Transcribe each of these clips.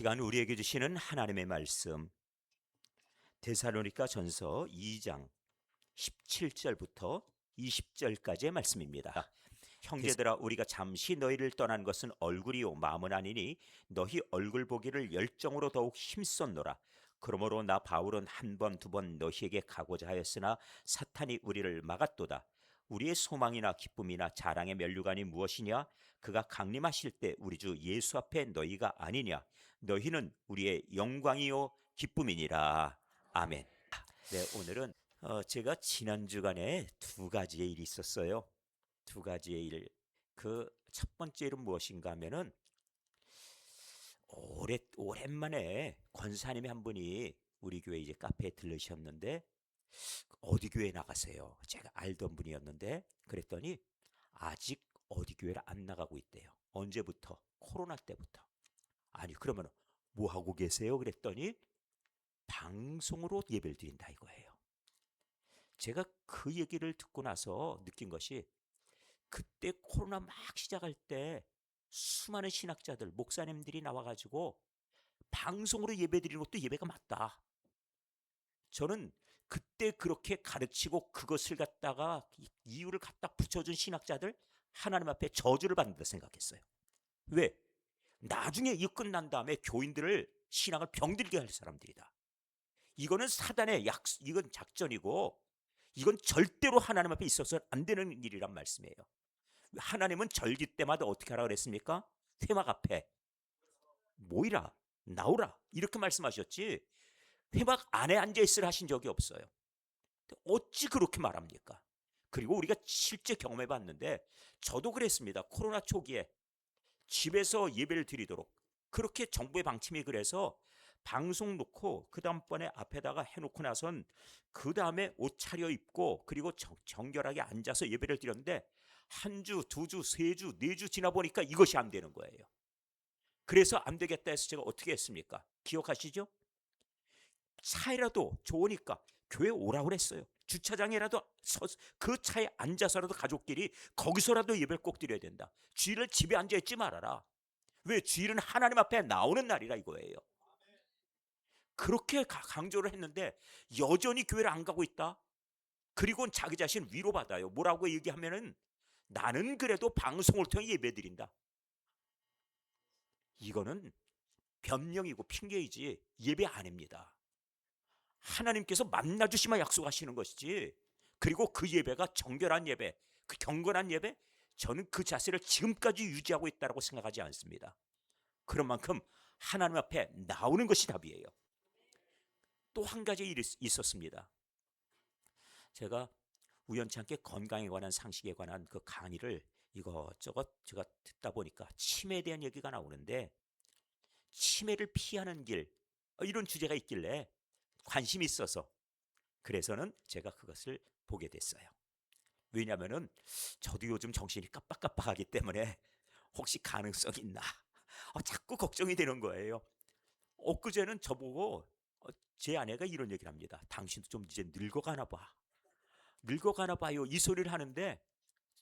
시간 우리에게 주시는 하나님의 말씀 데살로니가 전서 2장 17절부터 20절까지의 말씀입니다. 형제들아, 우리가 잠시 너희를 떠난 것은 얼굴이요 마음은 아니니 너희 얼굴 보기를 열정으로 더욱 힘썼노라. 그러므로 나 바울은 한 번 두 번 너희에게 가고자 하였으나 사탄이 우리를 막았도다. 우리의 소망이나 기쁨이나 자랑의 면류관이 무엇이냐? 그가 강림하실 때 우리 주 예수 앞에 너희가 아니냐? 너희는 우리의 영광이요 기쁨이니라. 아멘. 네, 오늘은 제가 지난 주간에 두 가지의 일이 있었어요. 두 가지의 일. 그 첫 번째 일은 무엇인가 하면은 오랜만에 권사님이 한 분이 우리 교회 이제 카페에 들르셨는데 어디 교회 나가세요? 제가 알던 분이었는데 그랬더니 아직 어디 교회를 안 나가고 있대요. 언제부터? 코로나 때부터. 아니 그러면 뭐 하고 계세요? 그랬더니 방송으로 예배를 드린다 이거예요. 제가 그 얘기를 듣고 나서 느낀 것이 그때 코로나 막 시작할 때 수많은 신학자들, 목사님들이 나와가지고 방송으로 예배드리는 것도 예배가 맞다. 저는 그때 그렇게 가르치고 그것을 갖다가 이유를 갖다 붙여준 신학자들 하나님 앞에 저주를 받는다 생각했어요. 왜? 나중에 이거 끝난 다음에 교인들을 신앙을 병들게 할 사람들이다. 이거는 사단의 이건 작전이고 이건 절대로 하나님 앞에 있어서는 안 되는 일이란 말씀이에요. 하나님은 절기 때마다 어떻게 하라 그랬습니까? 회막 앞에 모이라, 나오라 이렇게 말씀하셨지 회막 안에 앉아있으라 하신 적이 없어요. 어찌 그렇게 말합니까? 그리고 우리가 실제 경험해 봤는데 저도 그랬습니다. 코로나 초기에 집에서 예배를 드리도록 그렇게 정부의 방침이 그래서 방송 놓고 그 다음번에 앞에다가 해놓고 나선 그 다음에 옷 차려입고 그리고 정결하게 앉아서 예배를 드렸는데 한 주, 두 주, 세 주, 네 주 지나 보니까 이것이 안 되는 거예요. 그래서 안 되겠다 해서 제가 어떻게 했습니까? 기억하시죠? 차이라도 좋으니까 교회 오라고 그랬어요. 주차장에라도 그 차에 앉아서라도 가족끼리 거기서라도 예배를 꼭 드려야 된다. 주일을 집에 앉아있지 말아라. 왜? 주일은 하나님 앞에 나오는 날이라 이거예요. 그렇게 강조를 했는데 여전히 교회를 안 가고 있다. 그리고 자기 자신 위로받아요. 뭐라고 얘기하면은 나는 그래도 방송을 통해 예배드린다. 이거는 변명이고 핑계이지 예배 아닙니다. 하나님께서 만나주시면 약속하시는 것이지 그리고 그 예배가 정결한 예배, 그 경건한 예배 저는 그 자세를 지금까지 유지하고 있다고 생각하지 않습니다. 그런 만큼 하나님 앞에 나오는 것이 답이에요. 또 한 가지 일이 있었습니다. 제가 우연찮게 건강에 관한 상식에 관한 그 강의를 이것저것 제가 듣다 보니까 치매에 대한 얘기가 나오는데 치매를 피하는 길 이런 주제가 있길래 관심이 있어서 그래서는 제가 그것을 보게 됐어요. 왜냐하면은 저도 요즘 정신이 깜빡깜빡하기 때문에 혹시 가능성이 있나 자꾸 걱정이 되는 거예요. 엊그제는 저보고 제 아내가 이런 얘기를 합니다. 당신도 좀 이제 늙어가나 봐. 늙어가나 봐요. 이 소리를 하는데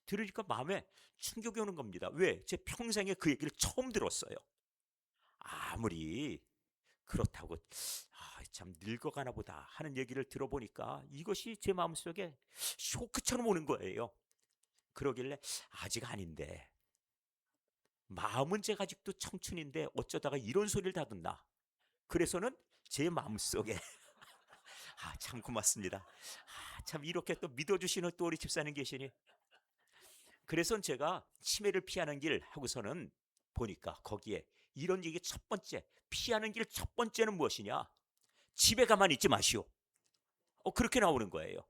들으니까 마음에 충격이 오는 겁니다. 왜? 제 평생에 그 얘기를 처음 들었어요. 아무리 그렇다고 참 늙어가나 보다 하는 얘기를 들어보니까 이것이 제 마음속에 쇼크처럼 오는 거예요. 그러길래 아직 아닌데 마음은 제가 아직도 청춘인데 어쩌다가 이런 소리를 다 듣나. 그래서는 제 마음속에 참 고맙습니다. 참 이렇게 또 믿어주시는 또 우리 집사님 계시니. 그래서 제가 치매를 피하는 길 하고서는 보니까 거기에 이런 얘기 첫 번째 피하는 길 첫 번째는 무엇이냐? 집에 가만히 있지 마시오. 그렇게 나오는 거예요.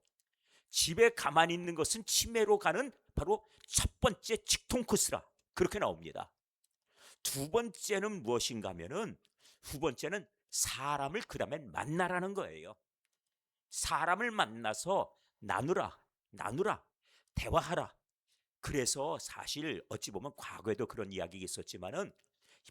집에 가만히 있는 것은 치매로 가는 바로 첫 번째 직통 코스라 그렇게 나옵니다. 두 번째는 무엇인가 하면은 두 번째는 사람을 그 다음엔 만나라는 거예요. 사람을 만나서 나누라, 대화하라. 그래서 사실 어찌 보면 과거에도 그런 이야기가 있었지만은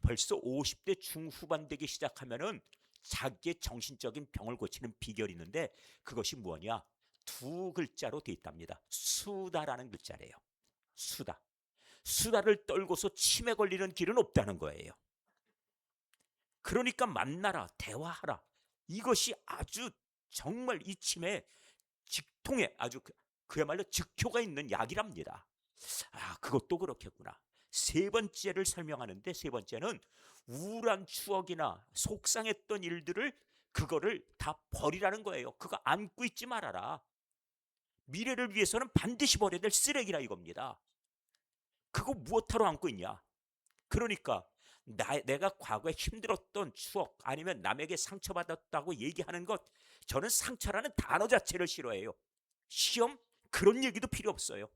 벌써 50대 중후반 되기 시작하면은 자기의 정신적인 병을 고치는 비결이 있는데 그것이 뭐냐? 두 글자로 돼 있답니다. 수다라는 글자래요. 수다. 수다를 떨고서 치매 걸리는 길은 없다는 거예요. 그러니까 만나라, 대화하라. 이것이 아주 정말 이 치매에 직통에 아주 그야말로 즉효가 있는 약이랍니다. 아, 그것도 그렇겠구나. 세 번째를 설명하는데, 세 번째는 우울한 추억이나 속상했던 일들을 그거를 다 버리라는 거예요. 그거 안고 있지 말아라. 미래를 위해서는 반드시 버려야 될 쓰레기라 이겁니다. 그거 무엇하러 안고 있냐? 그러니까 내가 과거에 힘들었던 추억 아니면 남에게 상처받았다고 얘기하는 것, 저는 상처라는 단어 자체를 싫어해요. 시험? 그런 얘기도 필요 없어요.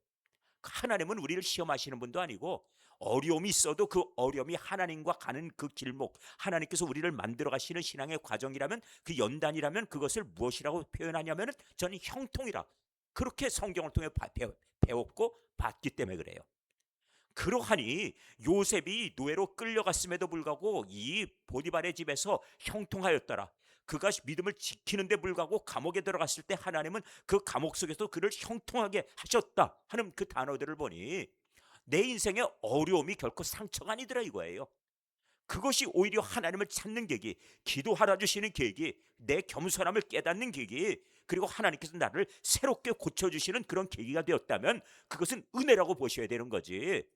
하나님은 우리를 시험하시는 분도 아니고, 어려움이 있어도 그 어려움이 하나님과 가는 그 길목, 하나님께서 우리를 만들어 가시는 신앙의 과정이라면, 그 연단이라면 그것을 무엇이라고 표현하냐면, 저는 형통이라 그렇게 성경을 통해 배웠고 봤기 때문에 그래요. 그러하니 요셉이 노예로 끌려갔음에도 불구하고 이 보디발의 집에서 형통하였더라. 그가 믿음을 지키는 데 불구하고 감옥에 들어갔을 때 하나님은 그 감옥 속에서 그를 형통하게 하셨다 하는 그 단어들을 보니, 내 인생의 어려움이 결코 상처가 아니더라 이거예요. 그것이 오히려 하나님을 찾는 계기, 기도하라 주시는 계기, 내 겸손함을 깨닫는 계기, 그리고 하나님께서 나를 새롭게 고쳐주시는 그런 계기가 되었다면 그것은 은혜라고 보셔야 되는 거지.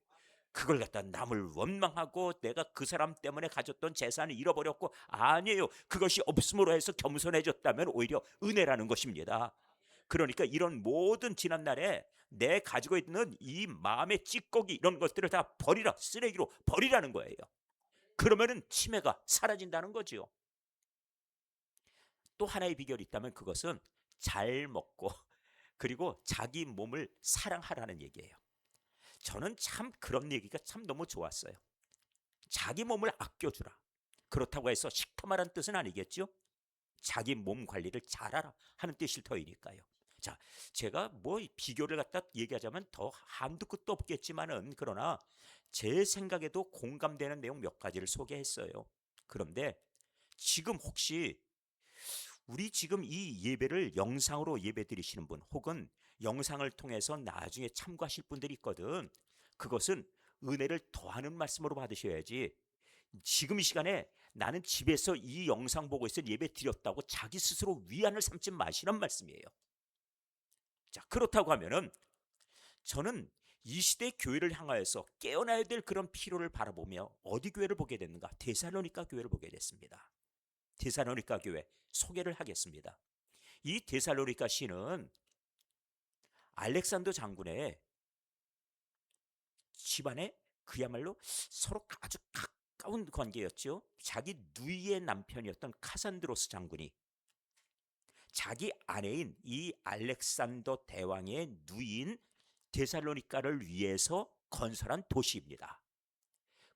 그걸 갖다 남을 원망하고 내가 그 사람 때문에 가졌던 재산을 잃어버렸고, 아니에요. 그것이 없음으로 해서 겸손해졌다면 오히려 은혜라는 것입니다. 그러니까 이런 모든 지난날에 내 가지고 있는 이 마음의 찌꺼기, 이런 것들을 다 버리라, 쓰레기로 버리라는 거예요. 그러면은 치매가 사라진다는 거지요. 또 하나의 비결이 있다면 그것은 잘 먹고 그리고 자기 몸을 사랑하라는 얘기예요. 저는 참 그런 얘기가 참 너무 좋았어요. 자기 몸을 아껴주라. 그렇다고 해서 식탐하라는 뜻은 아니겠죠? 자기 몸 관리를 잘하라 하는 뜻일 터이니까요. 자, 제가 뭐 비교를 갖다 얘기하자면 더 한두 끝도 없겠지만은, 그러나 제 생각에도 공감되는 내용 몇 가지를 소개했어요. 그런데 지금 혹시 우리 지금 이 예배를 영상으로 예배 드리시는 분, 혹은 영상을 통해서 나중에 참고하실 분들이 있거든. 그것은 은혜를 더하는 말씀으로 받으셔야지, 지금 이 시간에 나는 집에서 이 영상 보고 있어 예배 드렸다고 자기 스스로 위안을 삼지 마시란 말씀이에요. 자, 그렇다고 하면은 저는 이 시대 교회를 향하여서 깨어나야 될 그런 필요를 바라보며 어디 교회를 보게 됐는가? 데살로니가 교회를 보게 됐습니다. 데살로니가 교회 소개를 하겠습니다. 이 데살로니가 시는 알렉산더 장군의 집안에 그야말로 서로 아주 가까운 관계였죠. 자기 누이의 남편이었던 카산드로스 장군이 자기 아내인 이 알렉산더 대왕의 누이인 데살로니카를 위해서 건설한 도시입니다.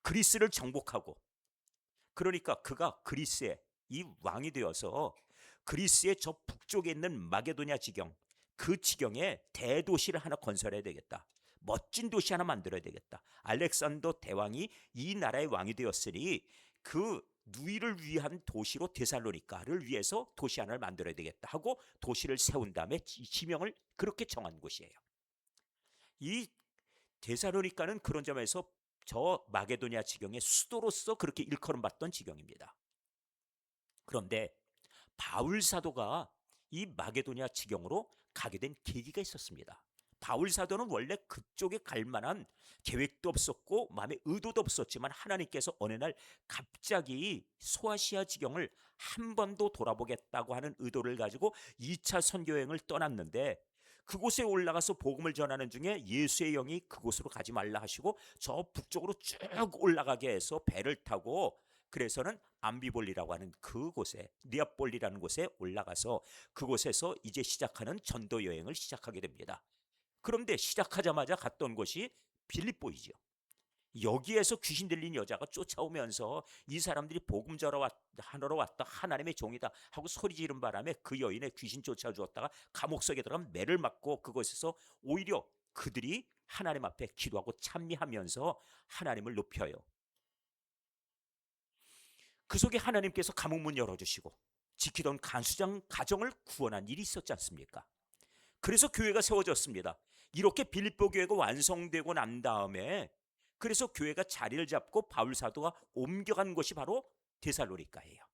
그리스를 정복하고, 그러니까 그가 그리스의 이 왕이 되어서 그리스의 저 북쪽에 있는 마게도냐 지경, 그 지경에 대도시를 하나 건설해야 되겠다. 멋진 도시 하나 만들어야 되겠다. 알렉산더 대왕이 이 나라의 왕이 되었으니 그 누이를 위한 도시로 데살로니카를 위해서 도시 하나를 만들어야 되겠다 하고 도시를 세운 다음에 지명을 그렇게 정한 곳이에요. 이 데살로니카는 그런 점에서 저 마게도냐 지경의 수도로서 그렇게 일컬음받던 지경입니다. 그런데 바울 사도가 이 마게도냐 지경으로 가게 된 계기가 있었습니다. 바울 사도는 원래 그쪽에 갈 만한 계획도 없었고 마음의 의도도 없었지만, 하나님께서 어느 날 갑자기 소아시아 지경을 한 번 더 돌아보겠다고 하는 의도를 가지고 2차 선교 여행을 떠났는데, 그곳에 올라가서 복음을 전하는 중에 예수의 영이 그곳으로 가지 말라 하시고 저 북쪽으로 쭉 올라가게 해서 배를 타고, 그래서는 암비볼리라고 하는 그곳에, 니아폴리라는 곳에 올라가서 그곳에서 이제 시작하는 전도 여행을 시작하게 됩니다. 그런데 시작하자마자 갔던 곳이 빌립보이죠. 여기에서 귀신 들린 여자가 쫓아오면서 이 사람들이 복음 하러 왔다, 하나님의 종이다 하고 소리 지른 바람에 그 여인의 귀신 쫓아주었다가 감옥 속에 들어가면 매를 맞고, 그곳에서 오히려 그들이 하나님 앞에 기도하고 찬미하면서 하나님을 높여요. 그 속에 하나님께서 감옥문 열어주시고 지키던 간수장 가정을 구원한 일이 있었지 않습니까? 그래서 교회가 세워졌습니다. 이렇게 빌립보 교회가 완성되고 난 다음에, 그래서 교회가 자리를 잡고 바울 사도가 옮겨간 곳이 바로 데살로니가예요.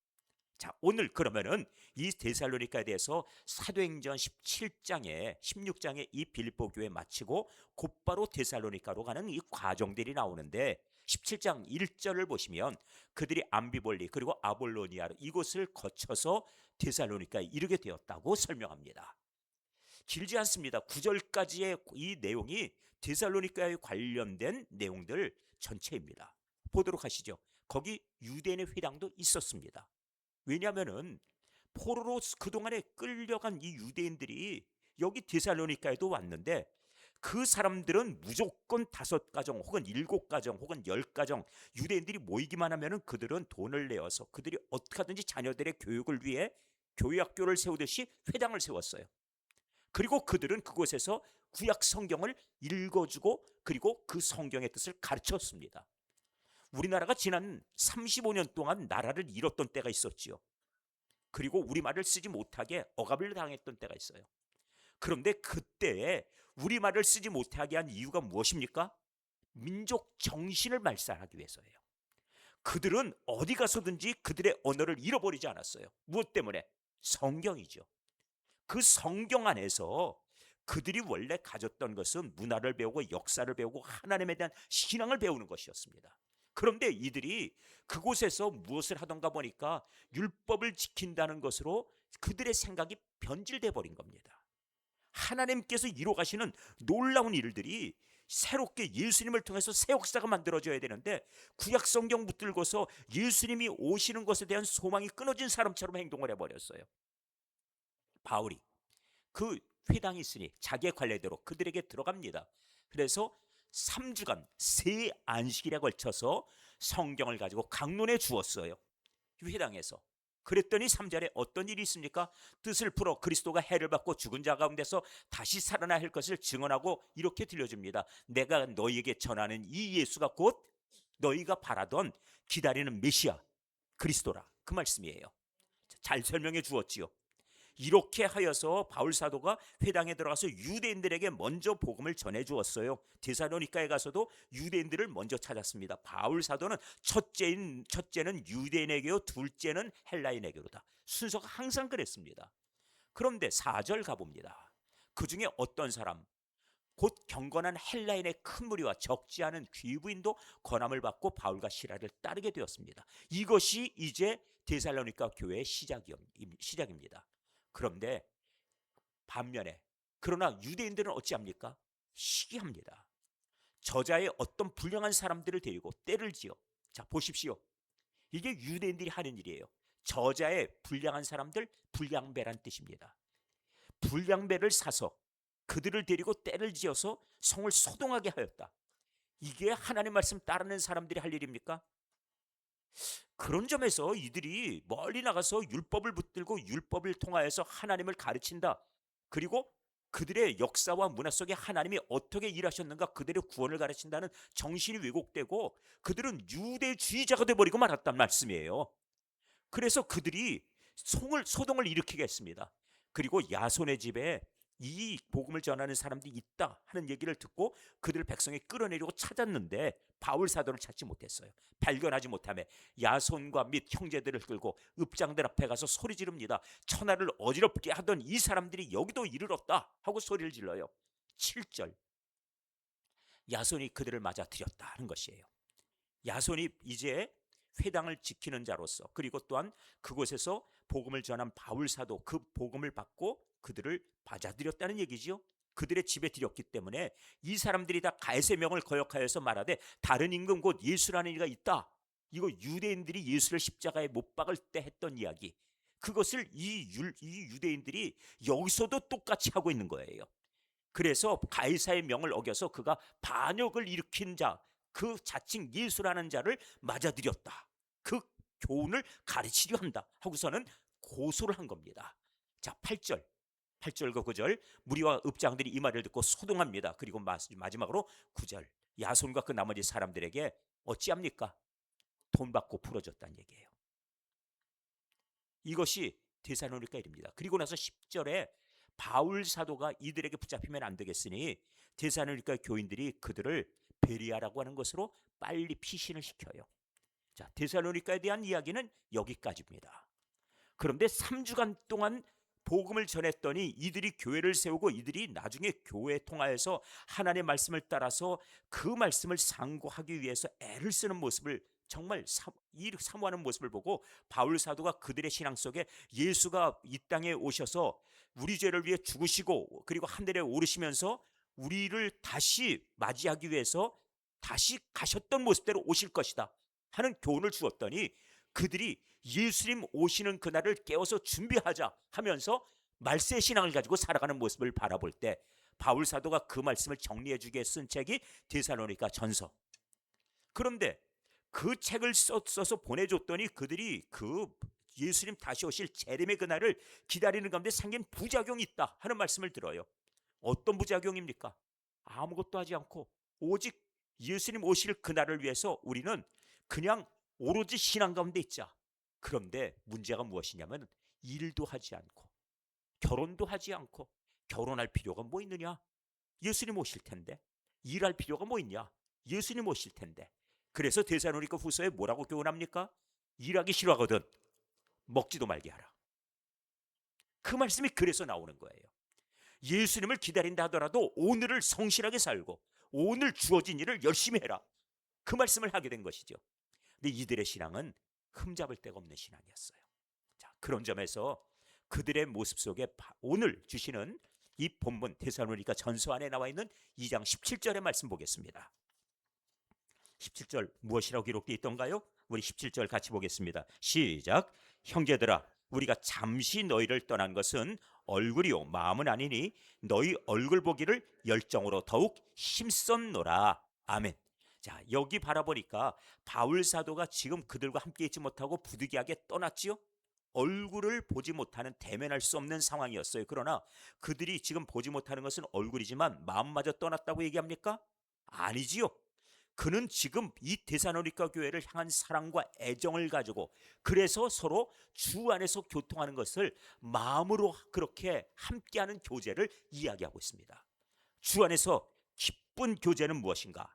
자, 오늘 그러면은 이 데살로니가에 대해서 사도행전 17장에 16장에 이 빌립보 교회 마치고 곧바로 데살로니가로 가는 이 과정들이 나오는데 17장 1절을 보시면 그들이 암비볼리 그리고 아볼로니아 이곳을 거쳐서 데살로니가에 이르게 되었다고 설명합니다. 길지 않습니다. 9절까지의 이 내용이 데살로니가에 관련된 내용들 전체입니다. 보도록 하시죠. 거기 유대인의 회당도 있었습니다. 왜냐하면은 포로로 그동안에 끌려간 이 유대인들이 여기 데살로니가에도 왔는데 그 사람들은 무조건 5가정 혹은 7가정 혹은 10가정 유대인들이 모이기만 하면은 그들은 돈을 내어서 그들이 어떻게 하든지 자녀들의 교육을 위해 교회학교를 세우듯이 회당을 세웠어요. 그리고 그들은 그곳에서 구약 성경을 읽어주고 그리고 그 성경의 뜻을 가르쳤습니다. 우리나라가 지난 35년 동안 나라를 잃었던 때가 있었지요. 그리고 우리말을 쓰지 못하게 억압을 당했던 때가 있어요. 그런데 그때에 우리말을 쓰지 못하게 한 이유가 무엇입니까? 민족 정신을 말살하기 위해서예요. 그들은 어디 가서든지 그들의 언어를 잃어버리지 않았어요. 무엇 때문에? 성경이죠. 그 성경 안에서 그들이 원래 가졌던 것은 문화를 배우고 역사를 배우고 하나님에 대한 신앙을 배우는 것이었습니다. 그런데 이들이 그곳에서 무엇을 하던가 보니까 율법을 지킨다는 것으로 그들의 생각이 변질돼 버린 겁니다. 하나님께서 이루어가시는 놀라운 일들이 새롭게 예수님을 통해서 새 역사가 만들어져야 되는데 구약 성경 붙들고서 예수님이 오시는 것에 대한 소망이 끊어진 사람처럼 행동을 해버렸어요. 바울이 그 회당이 있으니 자기의 관례대로 그들에게 들어갑니다. 그래서 3주간 세 안식일에 걸쳐서 성경을 가지고 강론해 주었어요. 회당에서. 그랬더니 3절에 어떤 일이 있습니까? 뜻을 풀어 그리스도가 해를 받고 죽은 자 가운데서 다시 살아나 할 것을 증언하고 이렇게 들려줍니다. 내가 너희에게 전하는 이 예수가 곧 너희가 바라던 기다리는 메시아 그리스도라. 그 말씀이에요. 잘 설명해 주었지요. 이렇게 하여서 바울 사도가 회당에 들어가서 유대인들에게 먼저 복음을 전해 주었어요. 데살로니가에 가서도 유대인들을 먼저 찾았습니다. 바울 사도는 첫째는 유대인에게요, 둘째는 헬라인에게로다. 순서가 항상 그랬습니다. 그런데 4절 가봅니다. 그 중에 어떤 사람, 곧 경건한 헬라인의 큰 무리와 적지 않은 귀부인도 권함을 받고 바울과 시라를 따르게 되었습니다. 이것이 이제 데살로니가 교회의 시작입니다. 그런데 반면에 그러나 유대인들은 어찌합니까? 시기합니다. 저자의 어떤 불량한 사람들을 데리고 때를 지어. 자, 보십시오. 이게 유대인들이 하는 일이에요. 저자의 불량한 사람들, 불량배란 뜻입니다. 불량배를 사서 그들을 데리고 때를 지어서 성을 소동하게 하였다. 이게 하나님 말씀 따르는 사람들이 할 일입니까? 그런 점에서 이들이 멀리 나가서 율법을 붙들고 율법을 통하여서 하나님을 가르친다. 그리고 그들의 역사와 문화 속에 하나님이 어떻게 일하셨는가 그들의 구원을 가르친다는 정신이 왜곡되고 그들은 유대주의자가 되어버리고 말았단 말씀이에요. 그래서 그들이 소동을 일으키게 했습니다. 그리고 야손의 집에 이 복음을 전하는 사람들이 있다 하는 얘기를 듣고 그들을 백성에 끌어내려고 찾았는데 바울 사도를 찾지 못했어요. 발견하지 못하며 야손과 및 형제들을 끌고 읍장들 앞에 가서 소리 지릅니다. 천하를 어지럽게 하던 이 사람들이 여기도 이르렀다 하고 소리를 질러요. 7절 야손이 그들을 맞아들였다 하는 것이에요. 야손이 이제 회당을 지키는 자로서 그리고 또한 그곳에서 복음을 전한 바울 사도 그 복음을 받고 그들을 맞아들였다는 얘기지요. 그들의 집에 들였기 때문에 이 사람들이 다 가이사의 명을 거역하여서 말하되 다른 임금 곧 예수라는 이가 있다. 이거 유대인들이 예수를 십자가에 못 박을 때 했던 이야기. 그것을 이 유대인들이 여기서도 똑같이 하고 있는 거예요. 그래서 가이사의 명을 어겨서 그가 반역을 일으킨 자, 그 자칭 예수라는 자를 맞아들였다. 그 교훈을 가르치려 한다 하고서는 고소를 한 겁니다. 자, 8절과 9절 무리와 읍장들이 이 말을 듣고 소동합니다. 그리고 마지막으로 9절 야손과 그 나머지 사람들에게 어찌합니까? 돈 받고 풀어줬다는 얘기예요. 이것이 데살로니가 일입니다. 그리고 나서 10절에 바울 사도가 이들에게 붙잡히면 안 되겠으니 데살로니가 교인들이 그들을 베리아라고 하는 것으로 빨리 피신을 시켜요. 자, 데살로니가에 대한 이야기는 여기까지입니다. 그런데 3주간 동안 복음을 전했더니 이들이 교회를 세우고 이들이 나중에 교회 통하여서 하나님의 말씀을 따라서 그 말씀을 상고하기 위해서 애를 쓰는 모습을 정말 사모하는 모습을 보고 바울 사도가 그들의 신앙 속에 예수가 이 땅에 오셔서 우리 죄를 위해 죽으시고 그리고 하늘에 오르시면서 우리를 다시 맞이하기 위해서 다시 가셨던 모습대로 오실 것이다 하는 교훈을 주었더니 그들이 예수님 오시는 그날을 깨워서 준비하자 하면서 말세의 신앙을 가지고 살아가는 모습을 바라볼 때 바울 사도가 그 말씀을 정리해 주기에 쓴 책이 데살로니가 전서. 그런데 그 책을 써서 보내줬더니 그들이 그 예수님 다시 오실 재림의 그날을 기다리는 가운데 생긴 부작용이 있다 하는 말씀을 들어요. 어떤 부작용입니까? 아무것도 하지 않고 오직 예수님 오실 그날을 위해서 우리는 그냥 오로지 신앙 가운데 있자. 그런데 문제가 무엇이냐면 일도 하지 않고 결혼도 하지 않고 결혼할 필요가 뭐 있느냐? 예수님 오실 텐데. 일할 필요가 뭐 있냐? 예수님 오실 텐데. 그래서 데살로니가 후서에 뭐라고 교훈합니까? 일하기 싫어하거든 먹지도 말게 하라. 그 말씀이 그래서 나오는 거예요. 예수님을 기다린다 하더라도 오늘을 성실하게 살고 오늘 주어진 일을 열심히 해라. 그 말씀을 하게 된 것이죠. 근데 이들의 신앙은 흠잡을 데가 없는 신앙이었어요. 자, 그런 점에서 그들의 모습 속에 오늘 주시는 이 본문 데살로니가 전서 안에 나와 있는 2장 17절의 말씀 보겠습니다. 17절 무엇이라고 기록되어 있던가요? 우리 17절 같이 보겠습니다. 시작. 형제들아 우리가 잠시 너희를 떠난 것은 얼굴이요 마음은 아니니 너희 얼굴 보기를 열정으로 더욱 힘썼노라. 아멘. 자, 여기 바라보니까 바울 사도가 지금 그들과 함께 있지 못하고 부득이하게 떠났지요. 얼굴을 보지 못하는 대면할 수 없는 상황이었어요. 그러나 그들이 지금 보지 못하는 것은 얼굴이지만 마음마저 떠났다고 얘기합니까? 아니지요. 그는 지금 이 데살로니가 교회를 향한 사랑과 애정을 가지고 그래서 서로 주 안에서 교통하는 것을 마음으로 그렇게 함께하는 교제를 이야기하고 있습니다. 주 안에서 기쁜 교제는 무엇인가?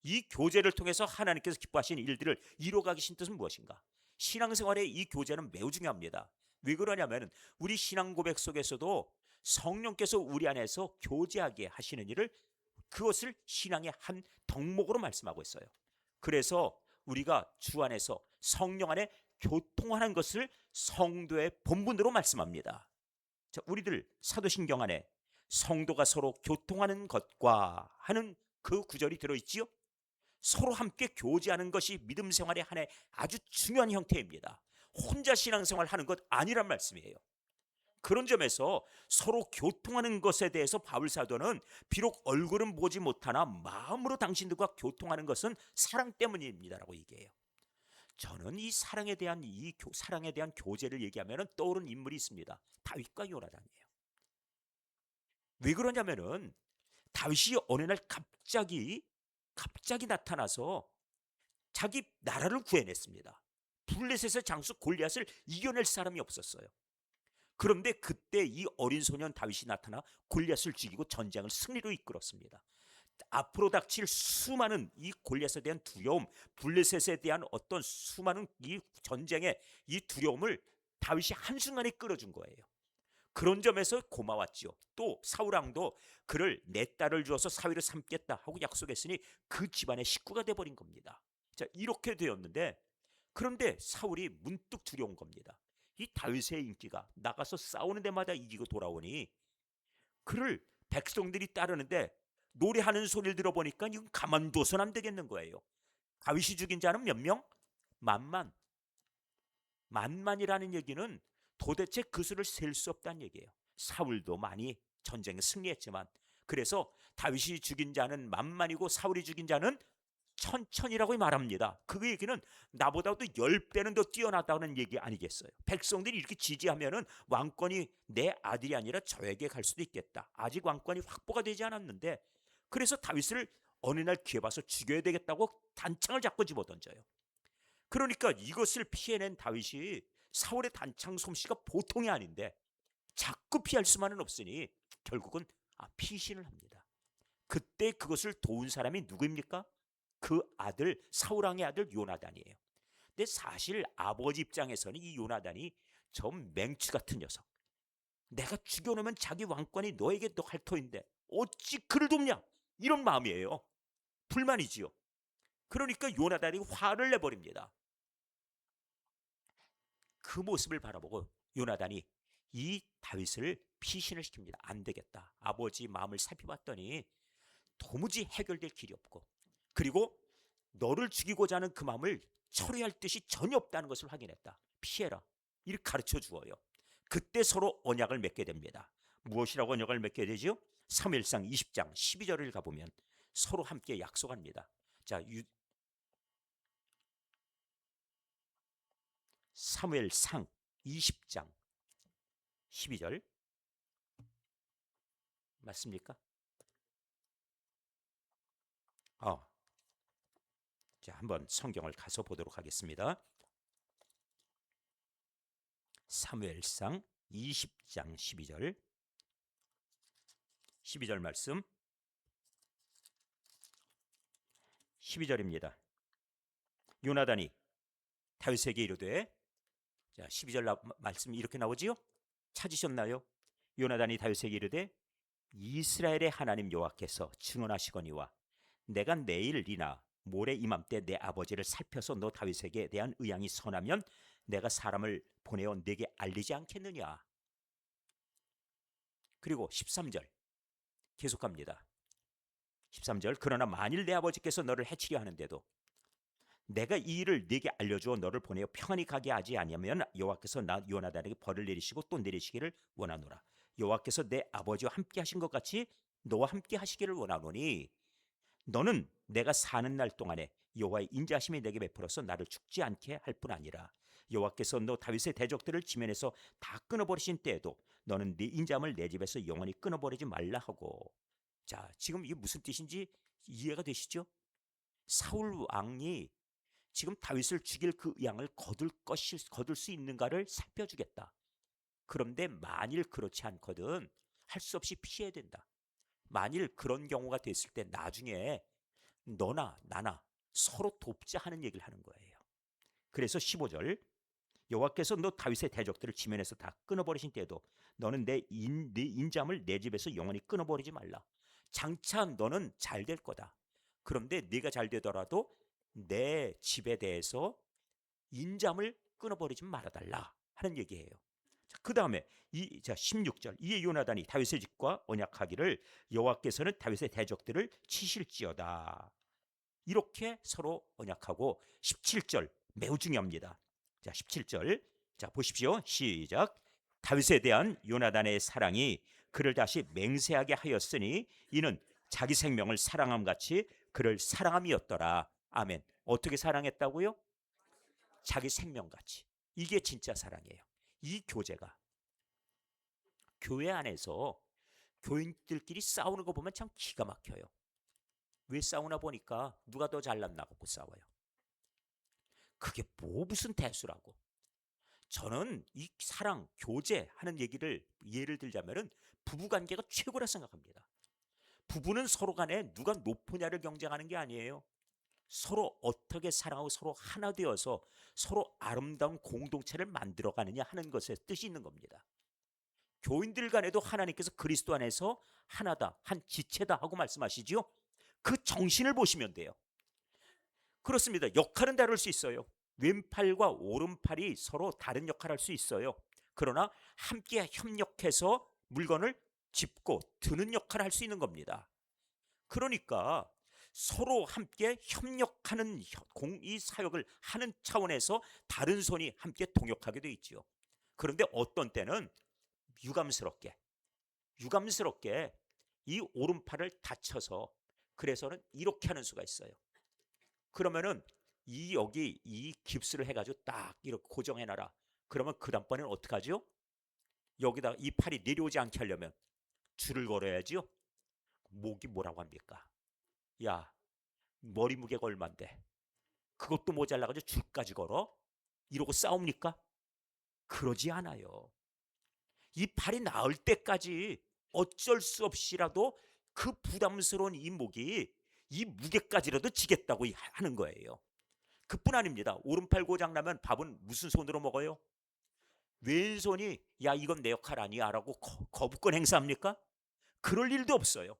이 교제를 통해서 하나님께서 기뻐하시는 일들을 이루어가기 신 뜻은 무엇인가? 신앙생활의 이 교제는 매우 중요합니다. 왜 그러냐면 우리 신앙 고백 속에서도 성령께서 우리 안에서 교제하게 하시는 일을 그것을 신앙의 한 덕목으로 말씀하고 있어요. 그래서 우리가 주 안에서 성령 안에 교통하는 것을 성도의 본분으로 말씀합니다. 자, 우리들 사도신경 안에 성도가 서로 교통하는 것과 하는 그 구절이 들어있지요. 서로 함께 교제하는 것이 믿음 생활의 하나의 아주 중요한 형태입니다. 혼자 신앙생활 하는 것 아니란 말씀이에요. 그런 점에서 서로 교통하는 것에 대해서 바울 사도는 비록 얼굴은 보지 못하나 마음으로 당신들과 교통하는 것은 사랑 때문입니다라고 얘기해요. 저는 이 사랑에 대한 교제를 얘기하면 떠오르는 인물이 있습니다. 다윗과 요나단이에요. 왜 그러냐면은 다윗이 어느 날 갑자기 나타나서 자기 나라를 구해냈습니다. 블레셋의 장수 골리앗을 이겨낼 사람이 없었어요. 그런데 그때 이 어린 소년 다윗이 나타나 골리앗을 죽이고 전쟁을 승리로 이끌었습니다. 앞으로 닥칠 수많은 이 골리앗에 대한 두려움, 블레셋에 대한 어떤 수많은 이 전쟁의 이 두려움을 다윗이 한순간에 끌어준 거예요. 그런 점에서 고마웠지요. 또 사울왕도 그를 내 딸을 주어서 사위로 삼겠다 하고 약속했으니 그 집안의 식구가 돼버린 겁니다. 자, 이렇게 되었는데 그런데 사울이 문득 두려운 겁니다. 이 다윗의 인기가 나가서 싸우는 데마다 이기고 돌아오니 그를 백성들이 따르는데 노래하는 소리를 들어보니까 이건 가만둬서는 안 되겠는 거예요. 다윗이 죽인 자는 몇 명? 만만. 만만이라는 얘기는 도대체 그 수를 셀 수 없다는 얘기예요. 사울도 많이 전쟁에 승리했지만 그래서 다윗이 죽인 자는 만만이고 사울이 죽인 자는 천천이라고 말합니다. 그 얘기는 나보다도 10배는 더 뛰어나다는 얘기 아니겠어요. 백성들이 이렇게 지지하면은 왕권이 내 아들이 아니라 저에게 갈 수도 있겠다. 아직 왕권이 확보가 되지 않았는데 그래서 다윗을 어느 날 기회 봐서 죽여야 되겠다고 단창을 잡고 집어던져요. 그러니까 이것을 피해낸 다윗이 사울의 단창 솜씨가 보통이 아닌데 자꾸 피할 수만은 없으니 결국은 피신을 합니다. 그때 그것을 도운 사람이 누구입니까? 그 아들 사울왕의 아들 요나단이에요. 근데 사실 아버지 입장에서는 이 요나단이 저 맹추 같은 녀석, 내가 죽여놓으면 자기 왕권이 너에게 또 할 터인데 어찌 그를 돕냐, 이런 마음이에요. 불만이지요. 그러니까 요나단이 화를 내버립니다. 그 모습을 바라보고 요나단이 이 다윗을 피신을 시킵니다. 안 되겠다. 아버지 마음을 살펴봤더니 도무지 해결될 길이 없고, 그리고 너를 죽이고자 하는 그 마음을 처리할 뜻이 전혀 없다는 것을 확인했다. 피해라. 이렇게 가르쳐 주어요. 그때 서로 언약을 맺게 됩니다. 무엇이라고 언약을 맺게 되죠? 사무엘상 20장 12절을 가보면 서로 함께 약속합니다. 자, 사무엘상 20장 12절 맞습니까? 자, 한번 성경을 가서 보도록 하겠습니다. 사무엘상 20장 12절 말씀, 12절입니다. 요나단이 다윗에게 이르되, 자, 12절 말씀이 이렇게 나오지요? 찾으셨나요? 요나단이 다윗에게 이르되, 이스라엘의 하나님 여호와께서 증언하시거니와 내가 내일이나 모레 이맘때 내 아버지를 살펴서 너 다윗에게 대한 의향이 선하면 내가 사람을 보내어 네게 알리지 않겠느냐. 그리고 13절 계속합니다. 13절, 그러나 만일 내 아버지께서 너를 해치려 하는데도 내가 이 일을 네게 알려주어 너를 보내어 평안히 가게 하지 아니하면 여호와께서 나 요나단에게 벌을 내리시고 또 내리시기를 원하노라. 여호와께서 내 아버지와 함께 하신 것 같이 너와 함께 하시기를 원하노니 너는 내가 사는 날 동안에 여호와의 인자심이 내게 베풀어서 나를 죽지 않게 할 뿐 아니라 여호와께서 너 다윗의 대적들을 지면에서 다 끊어버리신 때에도 너는 네 인자함을 내 집에서 영원히 끊어버리지 말라 하고. 자, 지금 이게 무슨 뜻인지 이해가 되시죠? 사울 왕이 지금 다윗을 죽일 그 양을 거둘 수 있는가를 살펴주겠다. 그런데 만일 그렇지 않거든 할 수 없이 피해야 된다. 만일 그런 경우가 됐을 때 나중에 너나 나나 서로 돕자 하는 얘기를 하는 거예요. 그래서 15절, 여호와께서 너 다윗의 대적들을 지면에서 다 끊어버리신 때에도 너는 내 인자함을 내 집에서 영원히 끊어버리지 말라. 장차 너는 잘 될 거다. 그런데 네가 잘 되더라도 내 집에 대해서 인자함을 끊어버리지 말아달라 하는 얘기예요. 그 다음에 16절, 이에 요나단이 다윗의 집과 언약하기를 여호와께서는 다윗의 대적들을 치실지어다. 이렇게 서로 언약하고 17절 매우 중요합니다. 자, 17절, 자 보십시오. 시작. 다윗에 대한 요나단의 사랑이 그를 다시 맹세하게 하였으니 이는 자기 생명을 사랑함 같이 그를 사랑함이었더라. 아멘. 어떻게 사랑했다고요? 자기 생명같이. 이게 진짜 사랑이에요. 이 교제가 교회 안에서 교인들끼리 싸우는 거 보면 참 기가 막혀요. 왜 싸우나 보니까 누가 더 잘났나 갖고 싸워요. 그게 무슨 대수라고. 저는 이 사랑, 교제하는 얘기를 예를 들자면은 부부관계가 최고라 생각합니다. 부부는 서로 간에 누가 높으냐를 경쟁하는 게 아니에요. 서로 어떻게 사랑하고 서로 하나 되어서 서로 아름다운 공동체를 만들어가느냐 하는 것에 뜻이 있는 겁니다. 교인들 간에도 하나님께서 그리스도 안에서 하나다, 한 지체다 하고 말씀하시지요. 그 정신을 보시면 돼요. 그렇습니다. 역할은 다를 수 있어요. 왼팔과 오른팔이 서로 다른 역할을 할 수 있어요. 그러나 함께 협력해서 물건을 짚고 드는 역할을 할 수 있는 겁니다. 그러니까 서로 함께 협력하는 이 사역을 하는 차원에서 다른 손이 함께 동역하게 돼 있죠. 그런데 어떤 때는 유감스럽게 이 오른팔을 다쳐서 그래서는 이렇게 하는 수가 있어요. 그러면은 여기 이 깁스를 해가지고 딱 이렇게 고정해놔라. 그러면 그 다음번에는 어떻게 하죠? 여기다 이 팔이 내려오지 않게 하려면 줄을 걸어야지요. 목이 뭐라고 합니까? 야, 머리 무게가 얼만데 그것도 모자라가지고 줄까지 걸어? 이러고 싸웁니까? 그러지 않아요. 이 팔이 나을 때까지 어쩔 수 없이라도 그 부담스러운 이 목이 이 무게까지라도 지겠다고 하는 거예요. 그뿐 아닙니다. 오른팔 고장 나면 밥은 무슨 손으로 먹어요? 왼손이 야 이건 내 역할 아니야 라고 거부권 행사합니까? 그럴 일도 없어요.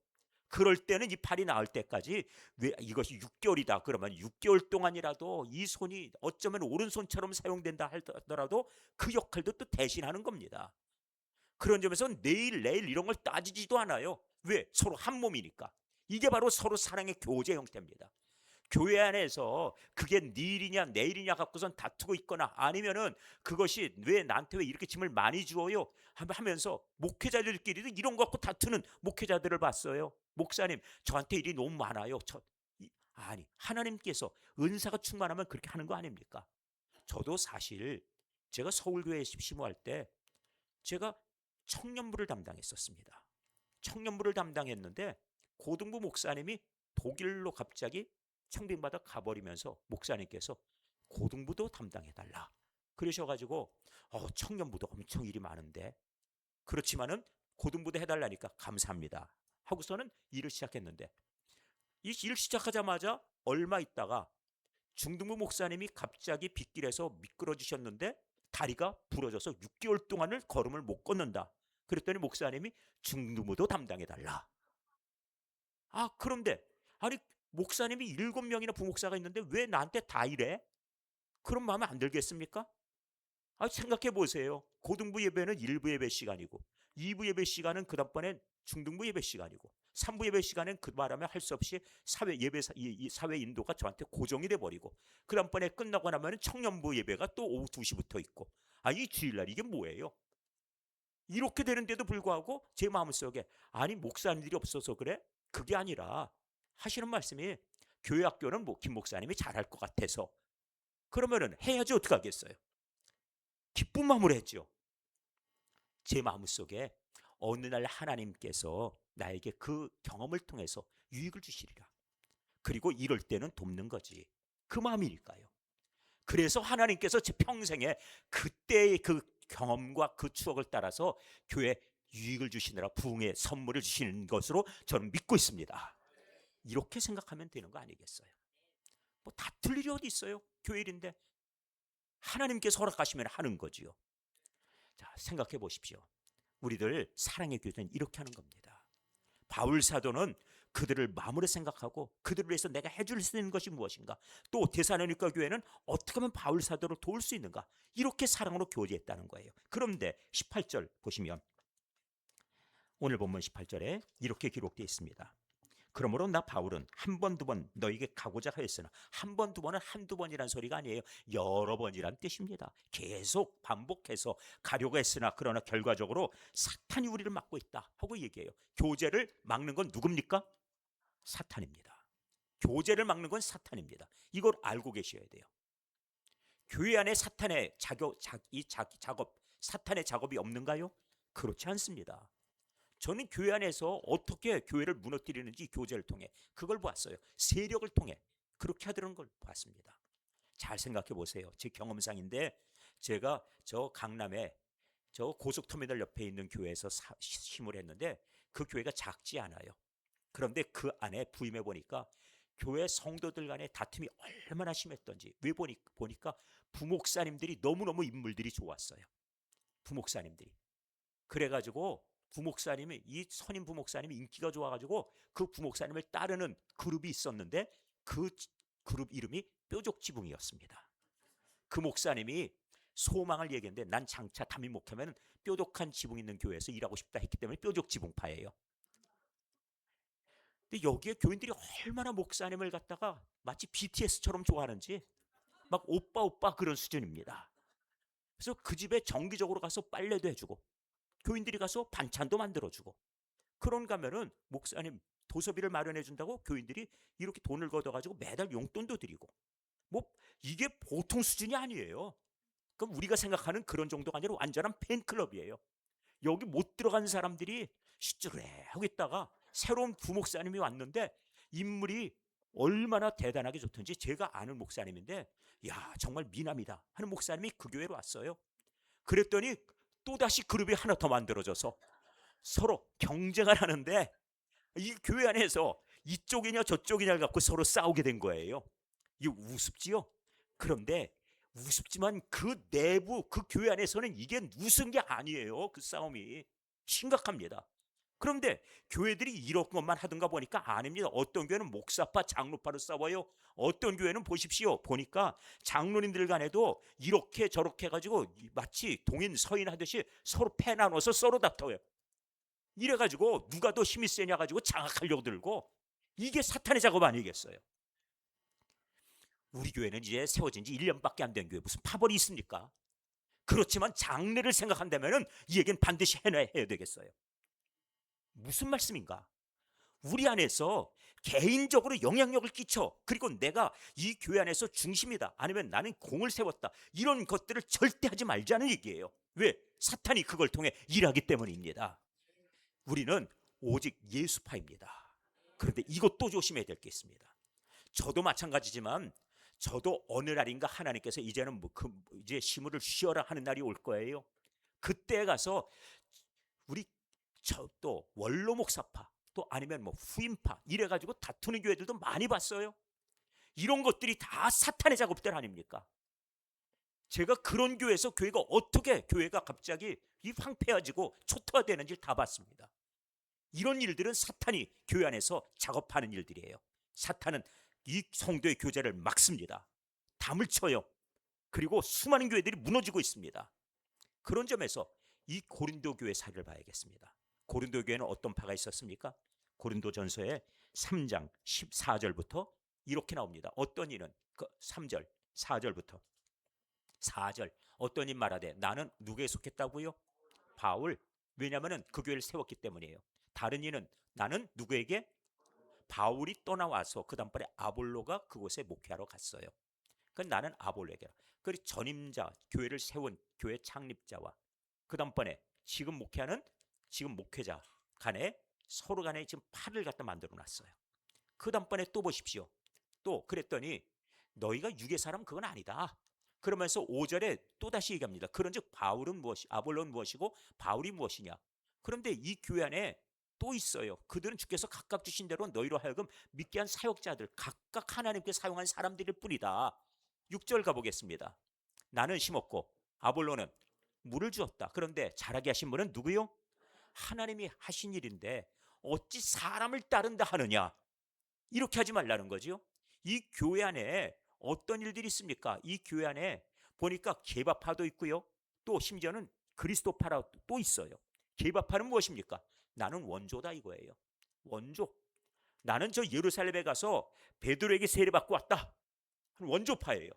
그럴 때는 이 팔이 나을 때까지, 왜 이것이 6개월이다 그러면 6개월 동안이라도 이 손이 어쩌면 오른손처럼 사용된다 하더라도 그 역할도 또 대신하는 겁니다. 그런 점에서 내일 이런 걸 따지지도 않아요. 왜? 서로 한 몸이니까. 이게 바로 서로 사랑의 교제 형태입니다. 교회 안에서 그게 네 일이냐 내일이냐 갖고선 다투고 있거나, 아니면은 그것이 왜 나한테 왜 이렇게 짐을 많이 주어요 하면서 목회자들끼리도 이런 거 갖고 다투는 목회자들을 봤어요. 목사님 저한테 일이 너무 많아요. 아니, 하나님께서 은사가 충만하면 그렇게 하는 거 아닙니까? 저도 사실 제가 서울교회에 심심할 때 제가 청년부를 담당했었습니다. 청년부를 담당했는데 고등부 목사님이 독일로 갑자기 청빙받아 가버리면서 목사님께서 고등부도 담당해달라 그러셔가지고 청년부도 엄청 일이 많은데, 그렇지만은 고등부도 해달라니까 감사합니다 하고서는 일을 시작했는데, 이 일 시작하자마자 얼마 있다가 중등부 목사님이 갑자기 빗길에서 미끄러지셨는데 다리가 부러져서 6개월 동안을 걸음을 못 걷는다. 그랬더니 목사님이 중등부도 담당해달라. 그런데 아니 목사님이 7명이나 부목사가 있는데 왜 나한테 다 이래? 그런 마음에 안 들겠습니까? 생각해 보세요. 고등부 예배는 1부 예배 시간이고 2부 예배 시간은 그 다음번에 중등부 예배 시간이고 3부 예배 시간은 그 말하면 할 수 없이 사회 예배 이 사회 인도가 저한테 고정이 돼 버리고, 그 다음번에 끝나고 나면 청년부 예배가 또 오후 2시부터 있고, 이 주일날 이게 뭐예요? 이렇게 되는데도 불구하고 제 마음속에 아니 목사님들이 없어서 그래? 그게 아니라 하시는 말씀이 교회 학교는 김 목사님이 잘할 것 같아서 그러면은 해야지 어떡하겠어요? 기쁜 마음으로 했죠. 제 마음속에 어느 날 하나님께서 나에게 그 경험을 통해서 유익을 주시리라. 그리고 이럴 때는 돕는 거지. 그 마음이니까요. 그래서 하나님께서 제 평생에 그때의 그 경험과 그 추억을 따라서 교회에 유익을 주시느라 부흥의 선물을 주시는 것으로 저는 믿고 있습니다. 이렇게 생각하면 되는 거 아니겠어요? 뭐 다툴 일이 어디 있어요? 교회 일인데 하나님께서 허락하시면 하는 거지요. 자, 생각해 보십시오. 우리들 사랑의 교제는 이렇게 하는 겁니다. 바울 사도는 그들을 마음으로 생각하고 그들을 위해서 내가 해줄 수 있는 것이 무엇인가, 또 데살로니가 교회는 어떻게 하면 바울 사도를 도울 수 있는가, 이렇게 사랑으로 교제했다는 거예요. 그런데 18절 보시면 오늘 본문 18절에 이렇게 기록되어 있습니다. 그러므로 나 바울은 한 번, 두 번 너에게 가고자 하였으나, 한 번, 두 번은 한두 번이란 소리가 아니에요. 여러 번이란 뜻입니다. 계속 반복해서 가려고 했으나 그러나 결과적으로 사탄이 우리를 막고 있다 하고 얘기해요. 교제를 막는 건 누굽니까? 사탄입니다. 교제를 막는 건 사탄입니다. 이걸 알고 계셔야 돼요. 교회 안에 사탄의 작업, 사탄의 작업이 없는가요? 그렇지 않습니다. 저는 교회 안에서 어떻게 교회를 무너뜨리는지 교제를 통해 그걸 보았어요. 세력을 통해 그렇게 하더라는 걸 봤습니다. 잘 생각해 보세요. 제 경험상인데, 제가 저 강남에 저 고속터미널 옆에 있는 교회에서 심을 했는데 그 교회가 작지 않아요. 그런데 그 안에 부임해 보니까 교회 성도들 간의 다툼이 얼마나 심했던지, 왜 보니까 부목사님들이 너무너무 인물들이 좋았어요. 부목사님들이. 그래가지고 부목사님이, 이 선임 부목사님이 인기가 좋아가지고 그 부목사님을 따르는 그룹이 있었는데 그 그룹 이름이 뾰족지붕이었습니다. 그 목사님이 소망을 얘기했는데 난 장차 담임 목회면 뾰족한 지붕 있는 교회에서 일하고 싶다 했기 때문에 뾰족지붕파예요. 근데 여기에 교인들이 얼마나 목사님을 갖다가 마치 BTS처럼 좋아하는지 막 오빠 그런 수준입니다. 그래서 그 집에 정기적으로 가서 빨래도 해주고 교인들이 가서 반찬도 만들어주고, 그런가 하면은 목사님 도서비를 마련해준다고 교인들이 이렇게 돈을 걷어가지고 매달 용돈도 드리고, 뭐 이게 보통 수준이 아니에요. 그럼 우리가 생각하는 그런 정도가 아니라 완전한 팬클럽이에요. 여기 못 들어간 사람들이 시주래 하고 있다가 새로운 부목사님이 왔는데 인물이 얼마나 대단하게 좋던지, 제가 아는 목사님인데 야 정말 미남이다 하는 목사님이 그 교회로 왔어요. 그랬더니 또다시 그룹이 하나 더 만들어져서 서로 경쟁을 하는데 이 교회 안에서 이쪽이냐 저쪽이냐를 갖고 서로 싸우게 된 거예요. 이게 우습지요? 그런데 우습지만 그 내부, 그 교회 안에서는 이게 우스운 게 아니에요. 그 싸움이 심각합니다. 그런데 교회들이 이런 것만 하던가 보니까 아닙니다. 어떤 교회는 목사파, 장로파로 싸워요. 어떤 교회는 보십시오. 보니까 장로님들 간에도 이렇게 저렇게 해가지고 마치 동인 서인 하듯이 서로 패 나눠서 서로 다퉈요. 이래가지고 누가 더 힘이 세냐 가지고 장악하려고 들고, 이게 사탄의 작업 아니겠어요? 우리 교회는 이제 세워진 지 1년밖에 안 된 교회 무슨 파벌이 있습니까? 그렇지만 장래를 생각한다면 이 얘기는 반드시 해야 되겠어요. 무슨 말씀인가? 우리 안에서 개인적으로 영향력을 끼쳐, 그리고 내가 이 교회 안에서 중심이다, 아니면 나는 공을 세웠다, 이런 것들을 절대 하지 말자는 얘기예요. 왜? 사탄이 그걸 통해 일하기 때문입니다. 우리는 오직 예수파입니다. 그런데 이것도 조심해야 될 게 있습니다. 저도 마찬가지지만 저도 어느 날인가 하나님께서 이제는 이제 시무를 쉬어라 하는 날이 올 거예요. 그때 가서 우리 또 원로 목사파, 또 아니면 뭐 후임파 이래가지고 다투는 교회들도 많이 봤어요. 이런 것들이 다 사탄의 작업들 아닙니까? 제가 그런 교회에서 교회가 갑자기 이 황폐해지고 초토화되는지 다 봤습니다. 이런 일들은 사탄이 교회 안에서 작업하는 일들이에요. 사탄은 이 성도의 교제를 막습니다. 담을 쳐요. 그리고 수많은 교회들이 무너지고 있습니다. 그런 점에서 이 고린도 교회 사례를 봐야겠습니다. 고린도 교회는 어떤 파가 있었습니까? 고린도전서의 3장 14절부터 이렇게 나옵니다. 어떤 이는 3절 4절부터 4절 어떤 인 말하되 나는 누구에 속했다고요? 바울. 왜냐하면 그 교회를 세웠기 때문이에요. 다른 이는 나는 누구에게? 바울이 떠나와서 그 다음번에 아볼로가 그곳에 목회하러 갔어요. 그러니까 나는 아볼로에게, 그리고 전임자, 교회를 세운 교회 창립자와 그 다음번에 지금 목회자 간에 서로 간에 지금 팔을 갖다 만들어 놨어요. 그 다음번에 또 보십시오. 또 그랬더니 너희가 육의 사람 그건 아니다. 그러면서 5절에 또다시 얘기합니다. 그런즉 바울은 무엇이, 아볼로는 무엇이고 바울이 무엇이냐. 그런데 이 교회 안에 또 있어요. 그들은 주께서 각각 주신 대로 너희로 하여금 믿게 한 사역자들, 각각 하나님께 사용한 사람들일 뿐이다. 6절 가보겠습니다. 나는 심었고 아볼로는 물을 주었다. 그런데 자라게 하신 분은 누구요? 하나님이 하신 일인데 어찌 사람을 따른다 하느냐. 이렇게 하지 말라는 거죠. 이 교회 안에 어떤 일들이 있습니까? 이 교회 안에 보니까 개바파도 있고요. 또 심지어는 그리스도파라도 또 있어요. 개바파는 무엇입니까? 나는 원조다 이거예요. 원조. 나는 저 예루살렘에 가서 베드로에게 세례받고 왔다. 원조파예요.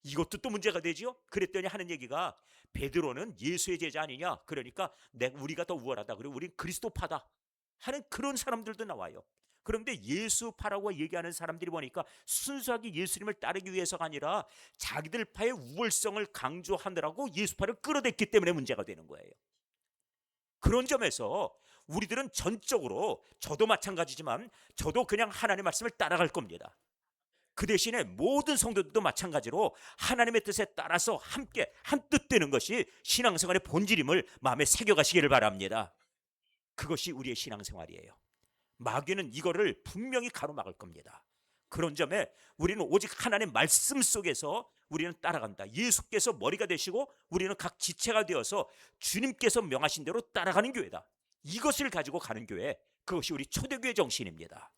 이것도 또 문제가 되죠. 그랬더니 하는 얘기가 베드로는 예수의 제자 아니냐. 그러니까 우리가 더 우월하다. 그리고 우린 그리스도파다 하는 그런 사람들도 나와요. 그런데 예수파라고 얘기하는 사람들이 보니까 순수하게 예수님을 따르기 위해서가 아니라 자기들 파의 우월성을 강조하느라고 예수파를 끌어댔기 때문에 문제가 되는 거예요. 그런 점에서 우리들은 전적으로, 저도 마찬가지지만 저도 그냥 하나님의 말씀을 따라갈 겁니다. 그 대신에 모든 성도들도 마찬가지로 하나님의 뜻에 따라서 함께 한뜻 되는 것이 신앙생활의 본질임을 마음에 새겨가시기를 바랍니다. 그것이 우리의 신앙생활이에요. 마귀는 이거를 분명히 가로막을 겁니다. 그런 점에 우리는 오직 하나님의 말씀 속에서 우리는 따라간다. 예수께서 머리가 되시고 우리는 각 지체가 되어서 주님께서 명하신 대로 따라가는 교회다. 이것을 가지고 가는 교회, 그것이 우리 초대교회 정신입니다.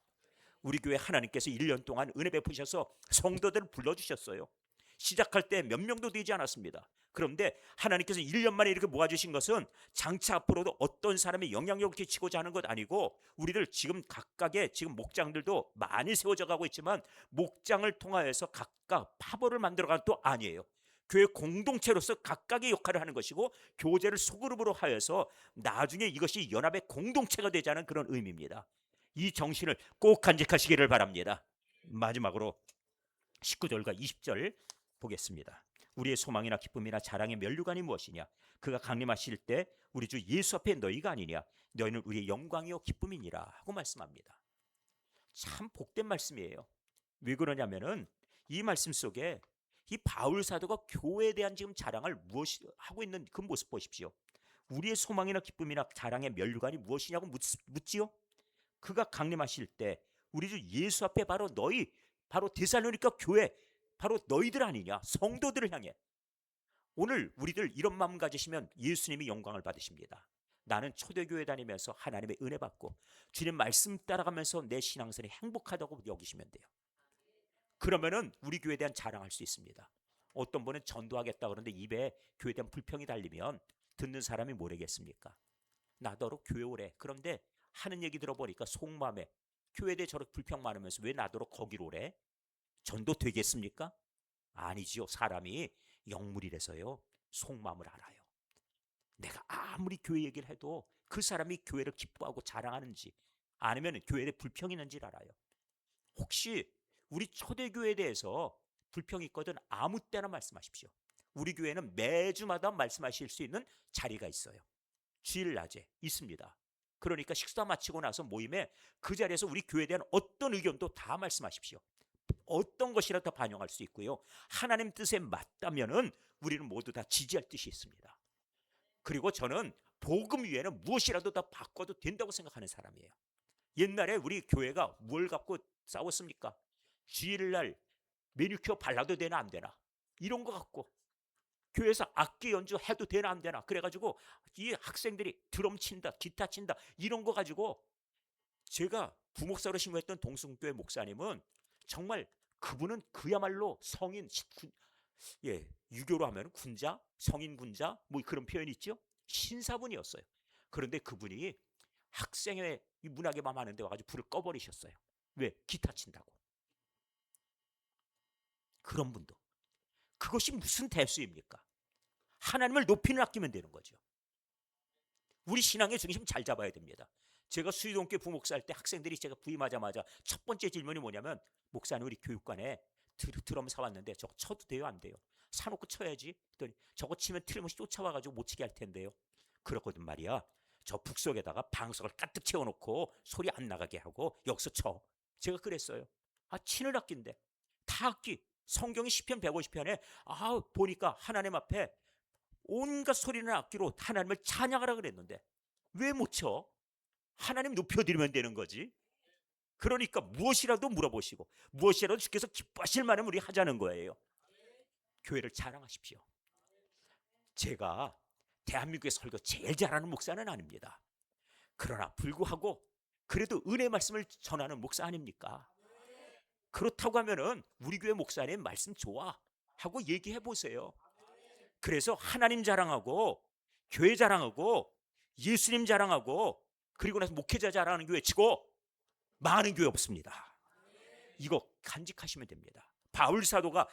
우리 교회 하나님께서 1년 동안 은혜 베푸셔서 성도들을 불러주셨어요. 시작할 때 몇 명도 되지 않았습니다. 그런데 하나님께서 1년 만에 이렇게 모아주신 것은 장차 앞으로도 어떤 사람의 영향력을 끼치고자 하는 것 아니고, 우리들 지금 각각의 지금 목장들도 많이 세워져 가고 있지만 목장을 통하여서 각각 파벌을 만들어가는 또 아니에요. 교회 공동체로서 각각의 역할을 하는 것이고 교제를 소그룹으로 하여서 나중에 이것이 연합의 공동체가 되자는 그런 의미입니다. 이 정신을 꼭 간직하시기를 바랍니다. 마지막으로 19절과 20절 보겠습니다. 우리의 소망이나 기쁨이나 자랑의 면류관이 무엇이냐? 그가 강림하실 때 우리 주 예수 앞에 너희가 아니냐? 너희는 우리의 영광이요 기쁨이니라 하고 말씀합니다. 참 복된 말씀이에요. 왜 그러냐면은 이 말씀 속에 이 바울 사도가 교회에 대한 지금 자랑을 하고 있는 그 모습 보십시오. 우리의 소망이나 기쁨이나 자랑의 면류관이 무엇이냐고 묻지요. 그가 강림하실 때 우리 주 예수 앞에 바로 너희, 바로 데살로니가 교회, 바로 너희들 아니냐, 성도들을 향해. 오늘 우리들 이런 마음 가지시면 예수님이 영광을 받으십니다. 나는 초대교회 다니면서 하나님의 은혜 받고 주님 말씀 따라가면서 내 신앙생활이 행복하다고 여기시면 돼요. 그러면은 우리 교회에 대한 자랑할 수 있습니다. 어떤 분은 전도하겠다 그러는데 입에 교회에 대한 불평이 달리면 듣는 사람이 뭐라겠습니까? 나더러 교회 오래. 그런데 하는 얘기 들어보니까 속마음에 교회에 대해 저렇게 불평 많으면서 왜 나더러 거기로 오래? 전도 되겠습니까? 아니지요. 사람이 영물이라서요, 속마음을 알아요. 내가 아무리 교회 얘기를 해도 그 사람이 교회를 기뻐하고 자랑하는지 아니면 교회에 불평이 있는지를 알아요. 혹시 우리 초대교회에 대해서 불평이 있거든 아무 때나 말씀하십시오. 우리 교회는 매주마다 말씀하실 수 있는 자리가 있어요. 주일 낮에 있습니다. 그러니까 식사 마치고 나서 모임에 그 자리에서 우리 교회에 대한 어떤 의견도 다 말씀하십시오. 어떤 것이라도 다 반영할 수 있고요. 하나님 뜻에 맞다면은 우리는 모두 다 지지할 뜻이 있습니다. 그리고 저는 복음 위에는 무엇이라도 다 바꿔도 된다고 생각하는 사람이에요. 옛날에 우리 교회가 뭘 갖고 싸웠습니까? 주일날 매니큐어 발라도 되나 안 되나 이런 거 갖고 교회에서 악기 연주해도 되나 안 되나 그래가지고 이 학생들이 드럼 친다 기타 친다 이런 거 가지고 제가 부목사로 신고했던 동승교회 목사님은 정말 그분은 그야말로 성인 유교로 하면 군자 성인 군자 뭐 그런 표현이 있죠. 신사분이었어요. 그런데 그분이 학생회 문학의 밤 하는데 와가지고 불을 꺼버리셨어요. 왜? 기타 친다고. 그런 분도. 그것이 무슨 대수입니까? 하나님을 높이는 아끼면 되는 거죠. 우리 신앙의 중심 잘 잡아야 됩니다. 제가 수의동교회 부목사 할 때 학생들이 제가 부임하자마자 첫 번째 질문이 뭐냐면 목사님 우리 교육관에 드럼 사왔는데 저거 쳐도 돼요 안 돼요? 사놓고 쳐야지. 그랬더니 저거 치면 틀림없이 쫓아와가지고 못 치게 할 텐데요. 그렇거든 말이야. 저 북석에다가 방석을 가득 채워놓고 소리 안 나가게 하고 여기서 쳐. 제가 그랬어요. 치는 악기인데 다 악기. 성경이 시편 150편에 보니까 하나님 앞에 온갖 소리는 악기로 하나님을 찬양하라 그랬는데 왜 못 쳐? 하나님 높여드리면 되는 거지. 그러니까 무엇이라도 물어보시고 무엇이라도 주께서 기뻐하실 만하면 우리 하자는 거예요. 교회를 자랑하십시오. 제가 대한민국의 설교 제일 잘하는 목사는 아닙니다. 그러나 불구하고 그래도 은혜의 말씀을 전하는 목사 아닙니까? 그렇다고 하면은 우리 교회 목사님 말씀 좋아 하고 얘기해 보세요. 그래서 하나님 자랑하고 교회 자랑하고 예수님 자랑하고 그리고 나서 목회자 자랑하는 교회 치고 많은 교회 없습니다. 이거 간직하시면 됩니다. 바울 사도가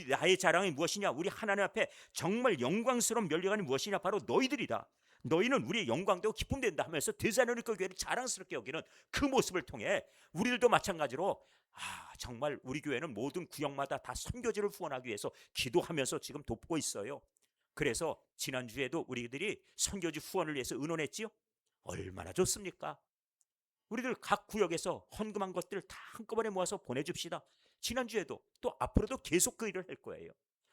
나의 자랑이 무엇이냐? 우리 하나님 앞에 정말 영광스러운 면류관이 무엇이냐? 바로 너희들이다. 너희는 우리의 영광되고 기쁨 된다 하면서 데살로니가 교회를 자랑스럽게 여기는 그 모습을 통해 우리들도 마찬가지로 정말 우리 교회는 모든 구역마다 다 선교지를 후원하기 위해서 기도하면서 지금 돕고 있어요. 그래서 지난주에도 우리들이 선교지 후원을 위해서 의논했지요. 얼마나 좋습니까? 우리들 각 구역에서 헌금한 것들을 다 한꺼번에 모아서 보내줍시다. 지난주에도 또 앞으로도 계속 그 일을 할 거예요.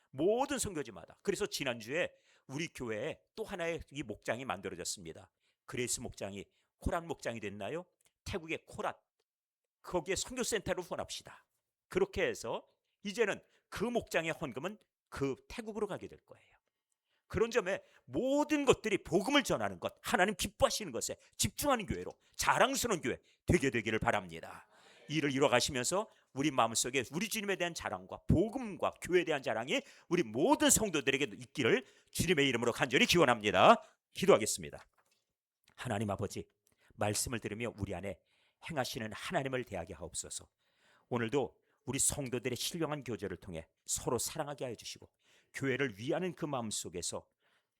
모든 선교지마다. 그래서 지난주에 우리 교회에 또 하나의 이 목장이 만들어졌습니다. 그레이스 목장이 코란 목장이 됐나요? 태국의 코란. 거기에 선교센터로 후원합시다. 그렇게 해서 이제는 그 목장의 헌금은 그 태국으로 가게 될 거예요. 그런 점에 모든 것들이 복음을 전하는 것, 하나님 기뻐하시는 것에 집중하는 교회로 자랑스러운 교회 되게 되기를 바랍니다. 이를 이뤄가시면서 우리 마음속에 우리 주님에 대한 자랑과 복음과 교회에 대한 자랑이 우리 모든 성도들에게 있기를 주님의 이름으로 간절히 기원합니다. 기도하겠습니다. 하나님 아버지, 말씀을 들으며 우리 안에 행하시는 하나님을 대하게 하옵소서. 오늘도 우리 성도들의 신령한 교제를 통해 서로 사랑하게 하여 주시고 교회를 위하는 그 마음 속에서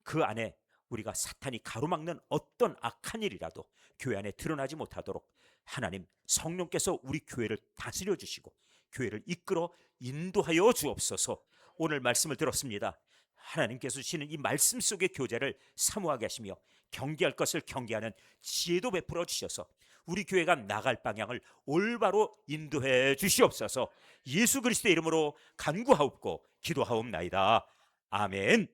그 안에 우리가 사탄이 가로막는 어떤 악한 일이라도 교회 안에 드러나지 못하도록 하나님 성령께서 우리 교회를 다스려 주시고 교회를 이끌어 인도하여 주옵소서. 오늘 말씀을 들었습니다. 하나님께서 주시는 이 말씀 속의 교제를 사모하게 하시며 경계할 것을 경계하는 지혜도 베풀어 주셔서 우리 교회가 나갈 방향을 올바로 인도해 주시옵소서. 예수 그리스도의 이름으로 간구하옵고 기도하옵나이다. 아멘.